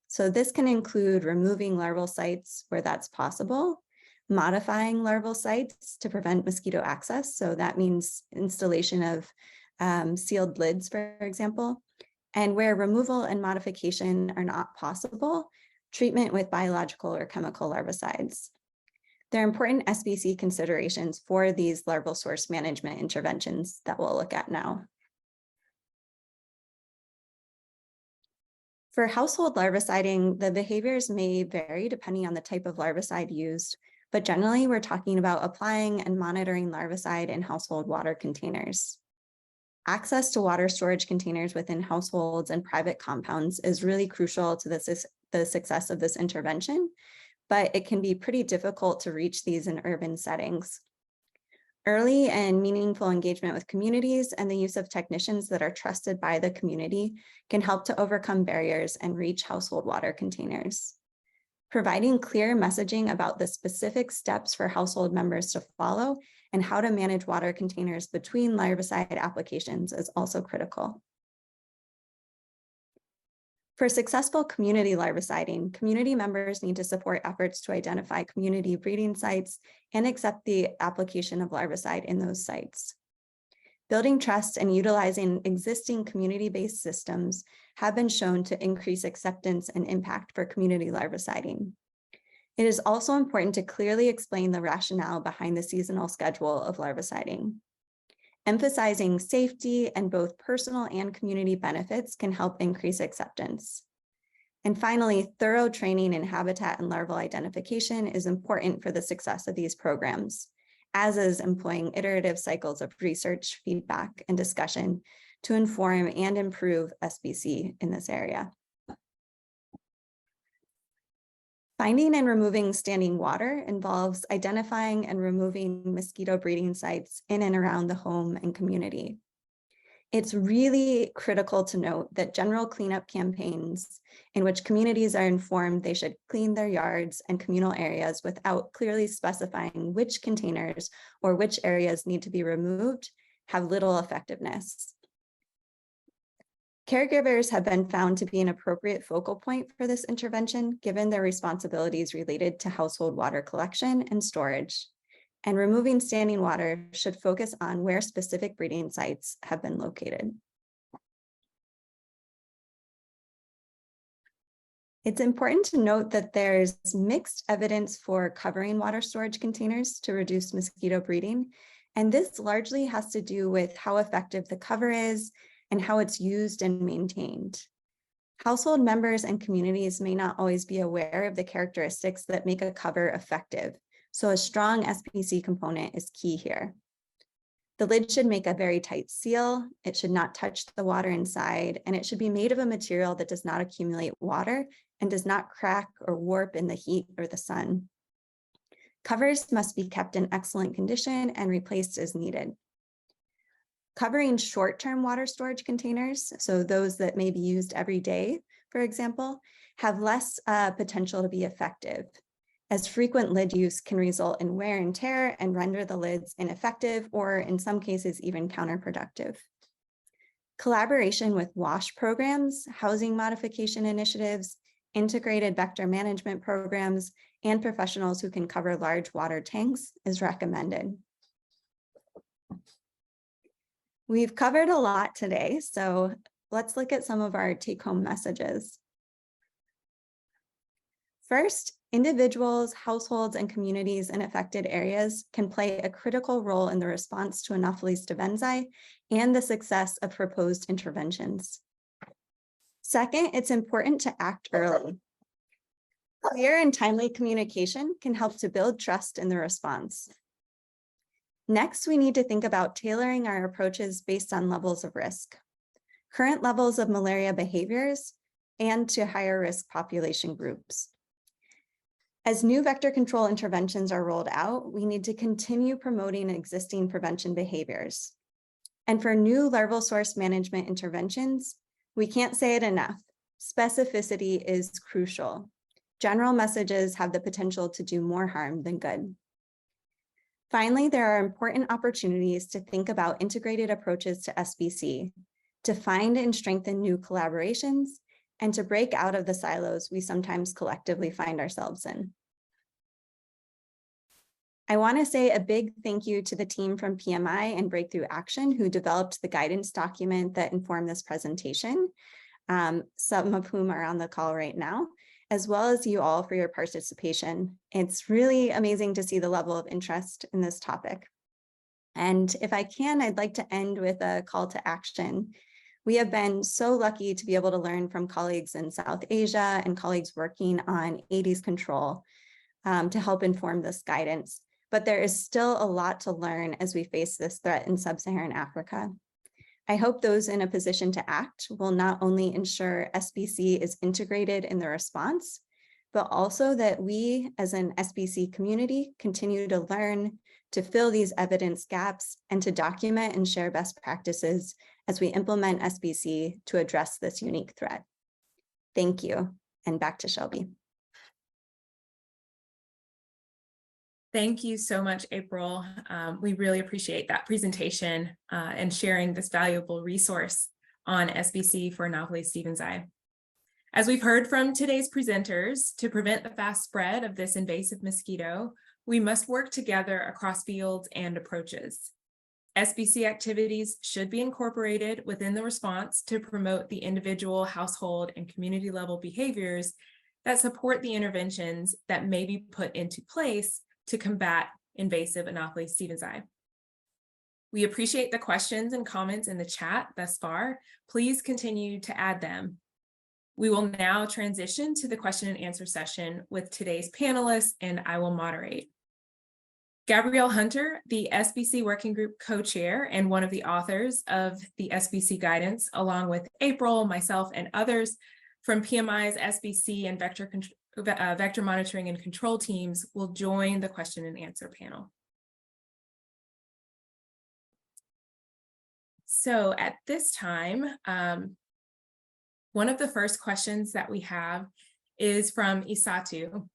So this can include removing larval sites where that's possible, modifying larval sites to prevent mosquito access. So that means installation of sealed lids, for example, and where removal and modification are not possible, treatment with biological or chemical larvicides. There are important SBC considerations for these larval source management interventions that we'll look at now. For household larviciding, the behaviors may vary depending on the type of larvicide used, but generally we're talking about applying and monitoring larvicide in household water containers. Access to water storage containers within households and private compounds is really crucial to the success of this intervention, but it can be pretty difficult to reach these in urban settings. Early and meaningful engagement with communities and the use of technicians that are trusted by the community can help to overcome barriers and reach household water containers. Providing clear messaging about the specific steps for household members to follow and how to manage water containers between larvicide applications is also critical. For successful community larviciding, community members need to support efforts to identify community breeding sites and accept the application of larvicide in those sites. Building trust and utilizing existing community-based systems have been shown to increase acceptance and impact for community larviciding. It is also important to clearly explain the rationale behind the seasonal schedule of larviciding. Emphasizing safety and both personal and community benefits can help increase acceptance. And finally, thorough training in habitat and larval identification is important for the success of these programs, as is employing iterative cycles of research, feedback, and discussion to inform and improve SBC in this area. Finding and removing standing water involves identifying and removing mosquito breeding sites in and around the home and community. It's really critical to note that general cleanup campaigns in which communities are informed they should clean their yards and communal areas without clearly specifying which containers or which areas need to be removed have little effectiveness. Caregivers have been found to be an appropriate focal point for this intervention, given their responsibilities related to household water collection and storage. And removing standing water should focus on where specific breeding sites have been located. It's important to note that there's mixed evidence for covering water storage containers to reduce mosquito breeding. And this largely has to do with how effective the cover is and how it's used and maintained. Household members and communities may not always be aware of the characteristics that make a cover effective, so a strong SBC component is key here. The lid should make a very tight seal, it should not touch the water inside, and it should be made of a material that does not accumulate water and does not crack or warp in the heat or the sun. Covers must be kept in excellent condition and replaced as needed. Covering short-term water storage containers, so those that may be used every day, for example, have less potential to be effective, as frequent lid use can result in wear and tear and render the lids ineffective or in some cases even counterproductive. Collaboration with WASH programs, housing modification initiatives, integrated vector management programs, and professionals who can cover large water tanks is recommended. We've covered a lot today, so let's look at some of our take-home messages. First, individuals, households, and communities in affected areas can play a critical role in the response to Anopheles stevensii and the success of proposed interventions. Second, it's important to act early. Clear and timely communication can help to build trust in the response. Next, we need to think about tailoring our approaches based on levels of risk, current levels of malaria behaviors, and to higher risk population groups. As new vector control interventions are rolled out, we need to continue promoting existing prevention behaviors. And for new larval source management interventions, we can't say it enough. Specificity is crucial. General messages have the potential to do more harm than good. Finally, there are important opportunities to think about integrated approaches to SBC, to find and strengthen new collaborations, and to break out of the silos we sometimes collectively find ourselves in. I want to say a big thank you to the team from PMI and Breakthrough Action who developed the guidance document that informed this presentation, some of whom are on the call right now, as well as you all for your participation. It's really amazing to see the level of interest in this topic. And if I can, I'd like to end with a call to action. We have been so lucky to be able to learn from colleagues in South Asia and colleagues working on Aedes control to help inform this guidance. But there is still a lot to learn as we face this threat in sub-Saharan Africa. I hope those in a position to act will not only ensure SBC is integrated in the response, but also that we as an SBC community continue to learn, to fill these evidence gaps, and to document and share best practices as we implement SBC to address this unique threat. Thank you, and back to Shelby. Thank you so much, April. We really appreciate that presentation and sharing this valuable resource on SBC for Anopheles stevensii. As we've heard from today's presenters, to prevent the fast spread of this invasive mosquito, we must work together across fields and approaches. SBC activities should be incorporated within the response to promote the individual, household, and community level behaviors that support the interventions that may be put into place to combat invasive Anopheles stevensii. We appreciate the questions and comments in the chat thus far. Please continue to add them. We will now transition to the question and answer session with today's panelists, and I will moderate. Gabrielle Hunter, the SBC Working Group co-chair and one of the authors of the SBC guidance, along with April, myself, and others from PMI's SBC and vector monitoring and control teams, will join the question and answer panel. So at this time, one of the first questions that we have is from Isatu.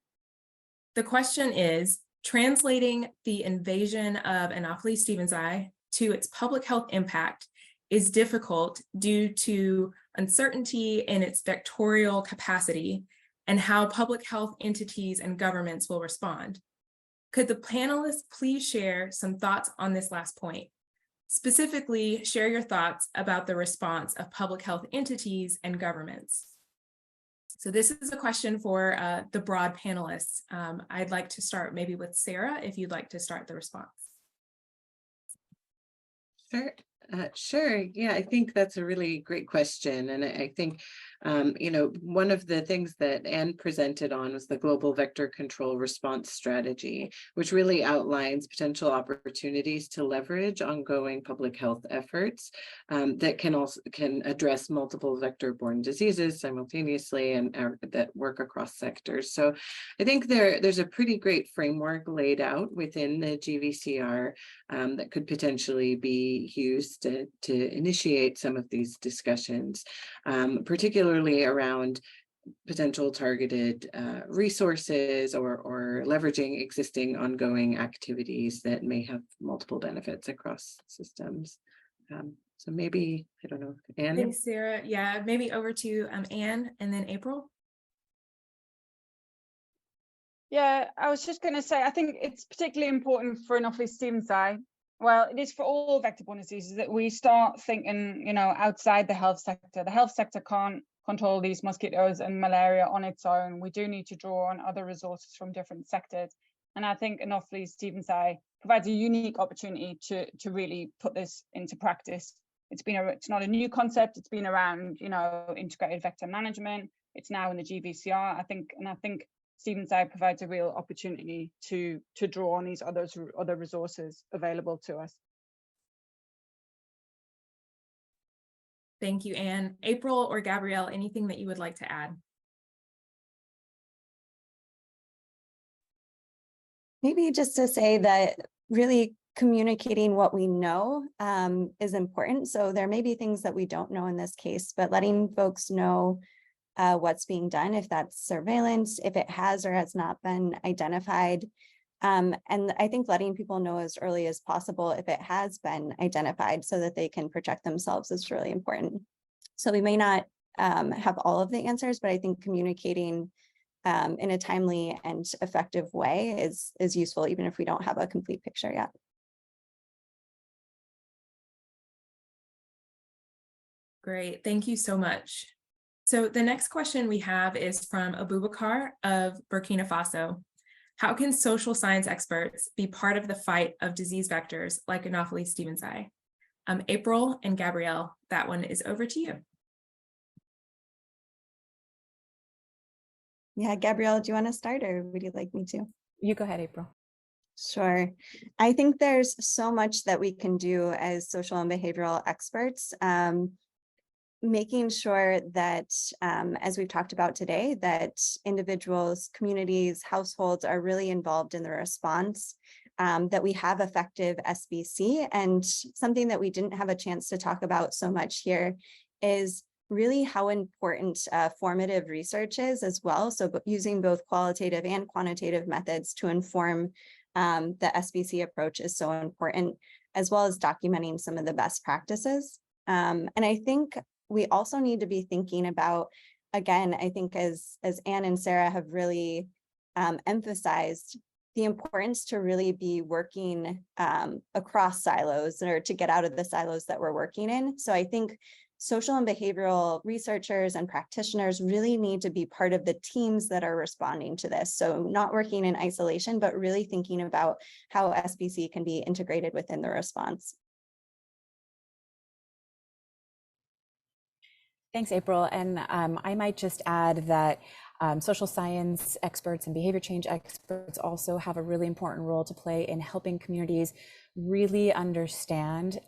The question is, translating the invasion of Anopheles stevensii to its public health impact is difficult due to uncertainty in its vectorial capacity and how public health entities and governments will respond. Could the panelists please share some thoughts on this last point? Specifically, share your thoughts about the response of public health entities and governments. So this is a question for the broad panelists. I'd like to start maybe with Sarah, if you'd like to start the response. Sure. Yeah, I think that's a really great question. And I think, one of the things that Anne presented on was the Global Vector Control Response Strategy, which really outlines potential opportunities to leverage ongoing public health efforts that can address multiple vector-borne diseases simultaneously and that work across sectors. So I think there's a pretty great framework laid out within the GVCR that could potentially be used to initiate some of these discussions, particularly around potential targeted resources or leveraging existing ongoing activities that may have multiple benefits across systems. So maybe, I don't know, Anne? Thanks, Sarah. Yeah, maybe over to Anne and then April. Yeah, I was just going to say, I think it's particularly important for Anopheles stevensii. Well, it is for all vector-borne diseases that we start thinking, outside the health sector. The health sector can't control these mosquitoes and malaria on its own. We do need to draw on other resources from different sectors. And I think Anopheles stevensii provides a unique opportunity to really put this into practice. It's not a new concept. It's been around, integrated vector management. It's now in the GVCR, I think stevensii provides a real opportunity to draw on these other resources available to us. Thank you, Anne. April or Gabrielle, anything that you would like to add? Maybe just to say that really communicating what we know is important. So there may be things that we don't know in this case, but letting folks know what's being done, if that's surveillance, if it has or has not been identified. And I think letting people know as early as possible if it has been identified so that they can protect themselves is really important. So we may not have all of the answers, but I think communicating in a timely and effective way is useful, even if we don't have a complete picture yet. Great, thank you so much. So the next question we have is from Abubakar of Burkina Faso. How can social science experts be part of the fight of disease vectors like Anopheles stevensii? April and Gabrielle, that one is over to you. Yeah, Gabrielle, do you want to start or would you like me to? You go ahead, April. Sure. I think there's so much that we can do as social and behavioral experts. Making sure that, as we've talked about today, that individuals, communities, households are really involved in the response, that we have effective SBC. And something that we didn't have a chance to talk about so much here is really how important formative research is as well. So using both qualitative and quantitative methods to inform the SBC approach is so important, as well as documenting some of the best practices. And I think we also need to be thinking about again, I think as Anne and Sarah have really emphasized, the importance to really be working across silos, or to get out of the silos that we're working in. So I think social and behavioral researchers and practitioners really need to be part of the teams that are responding to this. So not working in isolation, but really thinking about how SBC can be integrated within the response. Thanks, April. And I might just add that social science experts and behavior change experts also have a really important role to play in helping communities really understand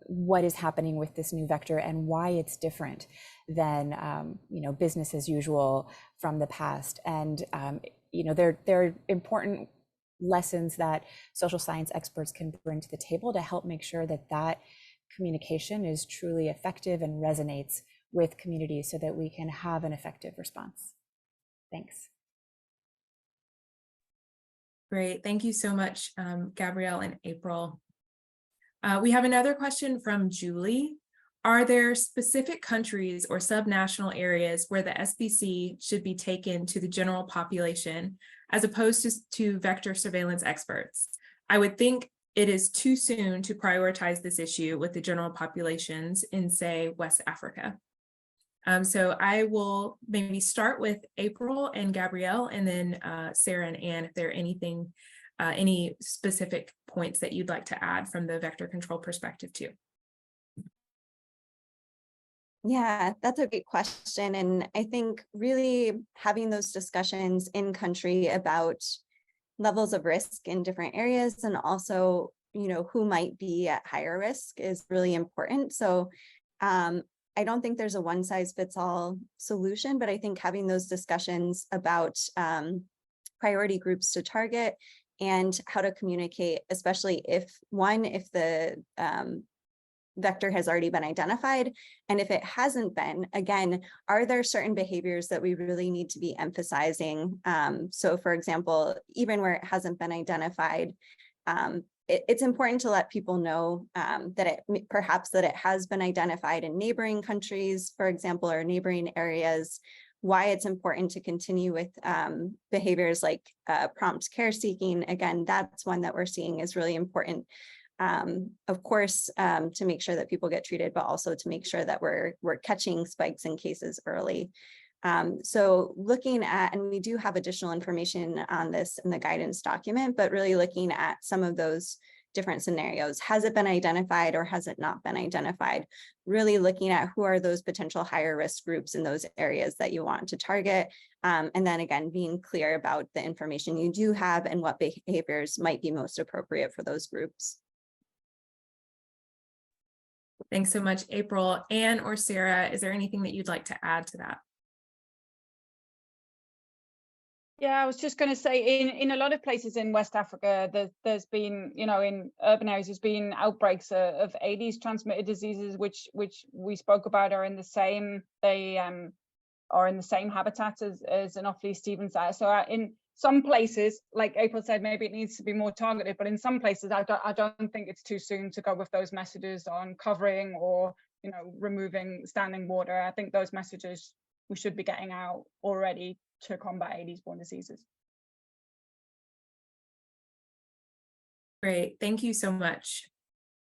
what is happening with this new vector and why it's different than business as usual from the past. And there are important lessons that social science experts can bring to the table to help make sure that that communication is truly effective and resonates with communities so that we can have an effective response. Thanks. Great. Thank you so much, Gabrielle and April. We have another question from Julie. Are there specific countries or subnational areas where the SBC should be taken to the general population as opposed to vector surveillance experts? I would think it is too soon to prioritize this issue with the general populations in, say, West Africa. So I will maybe start with April and Gabrielle, and then Sarah and Anne, if there are any specific points that you'd like to add from the vector control perspective too. Yeah, that's a great question. And I think really having those discussions in country about levels of risk in different areas, and also, who might be at higher risk, is really important. So I don't think there's a one size fits all solution, but I think having those discussions about priority groups to target and how to communicate, especially if the vector has already been identified, and if it hasn't been, again, are there certain behaviors that we really need to be emphasizing? So for example, even where it hasn't been identified, it's important to let people know that it has been identified in neighboring countries, for example, or neighboring areas, why it's important to continue with behaviors like prompt care seeking. Again, that's one that we're seeing is really important, of course, to make sure that people get treated, but also to make sure that we're catching spikes in cases early. So looking at, and we do have additional information on this in the guidance document, but really looking at some of those different scenarios. Has it been identified or has it not been identified? Really looking at who are those potential higher risk groups in those areas that you want to target. And then again, being clear about the information you do have and what behaviors might be most appropriate for those groups. Thanks so much, April. Anne or Sarah, is there anything that you'd like to add to that? Yeah, I was just going to say, in a lot of places in West Africa, there's been, in urban areas, there's been outbreaks of Aedes transmitted diseases, which we spoke about are in the same habitat as Anopheles stevensii. So in some places, like April said, maybe it needs to be more targeted, but in some places, I don't think it's too soon to go with those messages on covering or, removing standing water. I think those messages we should be getting out already to combat Aedes-borne diseases. Great, thank you so much.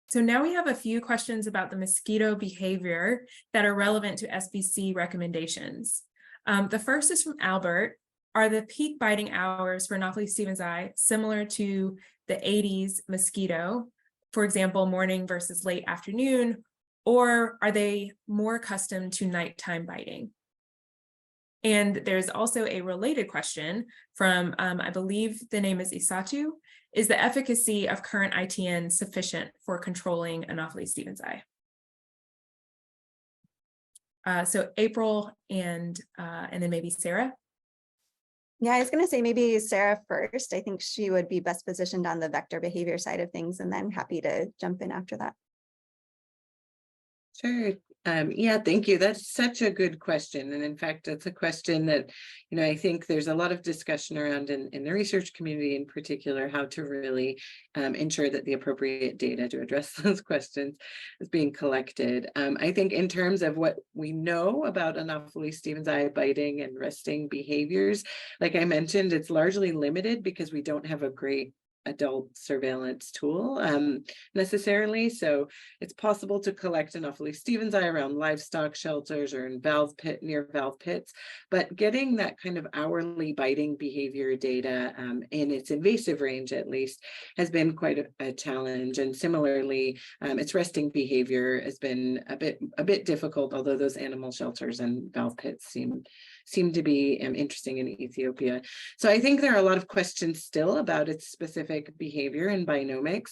So now we have a few questions about the mosquito behavior that are relevant to SBC recommendations. The first is from Albert. Are the peak biting hours for Anopheles stevensii similar to the Aedes mosquito, for example, morning versus late afternoon, or are they more accustomed to nighttime biting? And there's also a related question from, I believe the name is Isatu. Is the efficacy of current ITN sufficient for controlling Anopheles stevensii? So April and then maybe Sarah. Yeah, I was going to say maybe Sarah first. I think she would be best positioned on the vector behavior side of things, and then happy to jump in after that. Sure. Yeah, thank you. That's such a good question. And in fact, that's a question that, I think there's a lot of discussion around in the research community in particular, how to really ensure that the appropriate data to address those questions is being collected. I think in terms of what we know about Anopheles stevens eye biting and resting behaviors, like I mentioned, it's largely limited because we don't have a great adult surveillance tool necessarily. So it's possible to collect Anopheles stevens eye around livestock shelters or in near valve pits, but getting that kind of hourly biting behavior data in its invasive range at least has been quite a challenge. And similarly, its resting behavior has been a bit difficult, although those animal shelters and valve pits seem to be interesting in Ethiopia. So I think there are a lot of questions still about its specific behavior and binomics.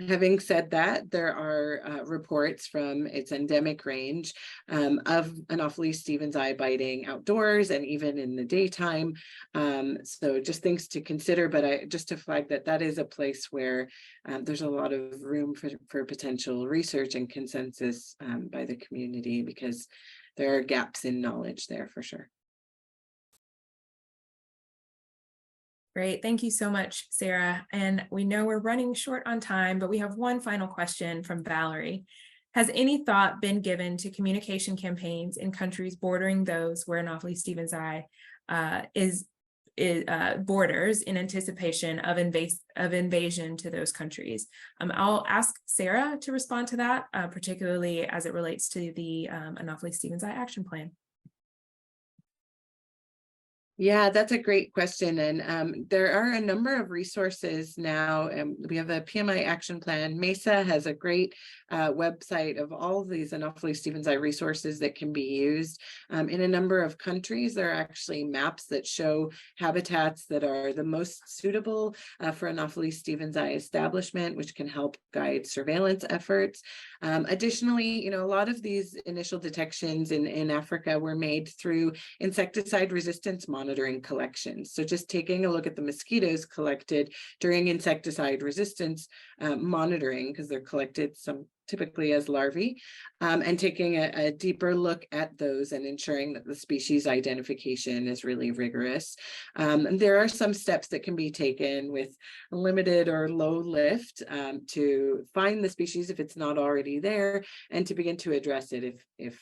Having said that, there are reports from its endemic range of Anopheles stevens eye biting outdoors and even in the daytime. So just things to consider, but just to flag that is a place where there's a lot of room for potential research and consensus by the community, because there are gaps in knowledge there for sure. Great. Thank you so much, Sarah. And we know we're running short on time, but we have one final question from Valerie. Has any thought been given to communication campaigns in countries bordering those where Anopheles stevens eye borders in anticipation of invasion to those countries? I'll ask Sarah to respond to that, particularly as it relates to the Anopheles stevens eye action plan. Yeah, that's a great question. And there are a number of resources now. We have a PMI action plan. MESA has a great website of all of these Anopheles stevens eye resources that can be used. In a number of countries, there are actually maps that show habitats that are the most suitable for Anopheles stevens eye establishment, which can help guide surveillance efforts. Additionally, a lot of these initial detections in Africa were made through insecticide resistance monitoring collections. So just taking a look at the mosquitoes collected during insecticide resistance monitoring, because they're collected typically as larvae, and taking a deeper look at those and ensuring that the species identification is really rigorous. And there are some steps that can be taken with limited or low lift to find the species if it's not already there, and to begin to address it if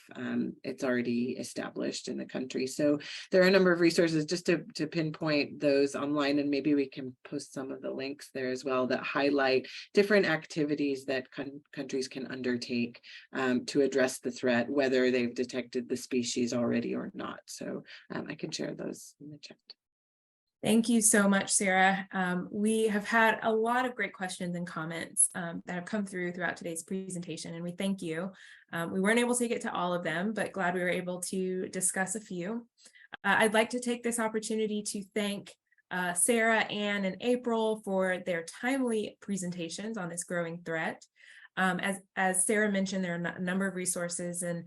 it's already established in the country. So there are a number of resources just to pinpoint those online, and maybe we can post some of the links there as well that highlight different activities that countries can undertake to address the threat, whether they've detected the species already or not. So I can share those in the chat. Thank you so much, Sarah. We have had a lot of great questions and comments that have come throughout today's presentation, and we thank you. We weren't able to get to all of them, but glad we were able to discuss a few. I'd like to take this opportunity to thank Sarah, Ann, and April for their timely presentations on this growing threat. As Sarah mentioned, there are a number of resources, and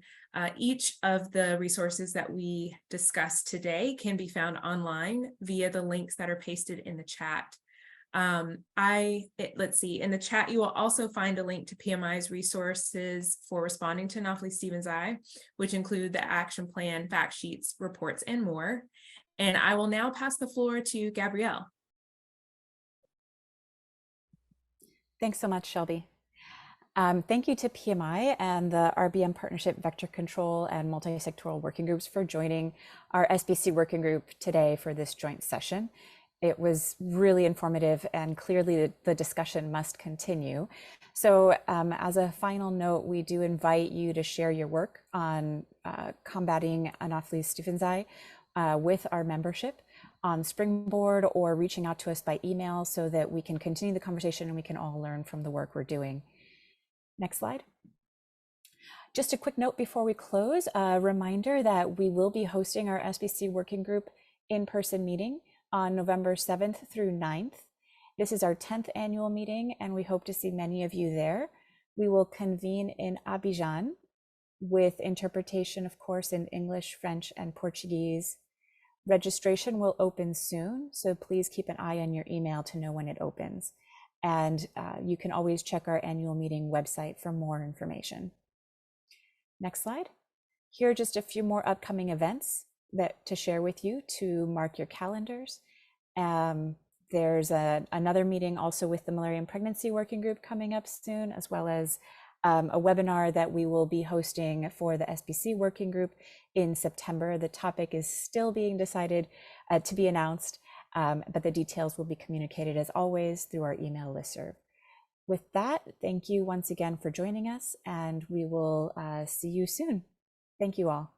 each of the resources that we discussed today can be found online via the links that are pasted in the chat. Let's see, in the chat, you will also find a link to PMI's resources for responding to Anopheles stevens eye, which include the action plan, fact sheets, reports, and more. And I will now pass the floor to Gabrielle. Thanks so much, Shelby. Thank you to PMI and the RBM Partnership Vector Control and Multi-Sectoral Working Groups for joining our SBC working group today for this joint session. It was really informative, and clearly the discussion must continue. So as a final note, we do invite you to share your work on combating Anopheles stevens eye with our membership on Springboard, or reaching out to us by email so that we can continue the conversation and we can all learn from the work we're doing. Next slide. Just a quick note before we close, a reminder that we will be hosting our SBC working group in-person meeting on November 7th through 9th. This is our 10th annual meeting, and we hope to see many of you there. We will convene in Abidjan with interpretation, of course, in English, French, and Portuguese. Registration will open soon, so please keep an eye on your email to know when it opens. And you can always check our annual meeting website for more information. Next slide. Here are just a few more upcoming events that to share with you to mark your calendars. There's another meeting also with the Malaria and Pregnancy Working Group coming up soon, as well as a webinar that we will be hosting for the SBC Working Group in September. The topic is still being decided to be announced, but the details will be communicated as always through our email listserv. With that, thank you once again for joining us, and we will see you soon. Thank you all.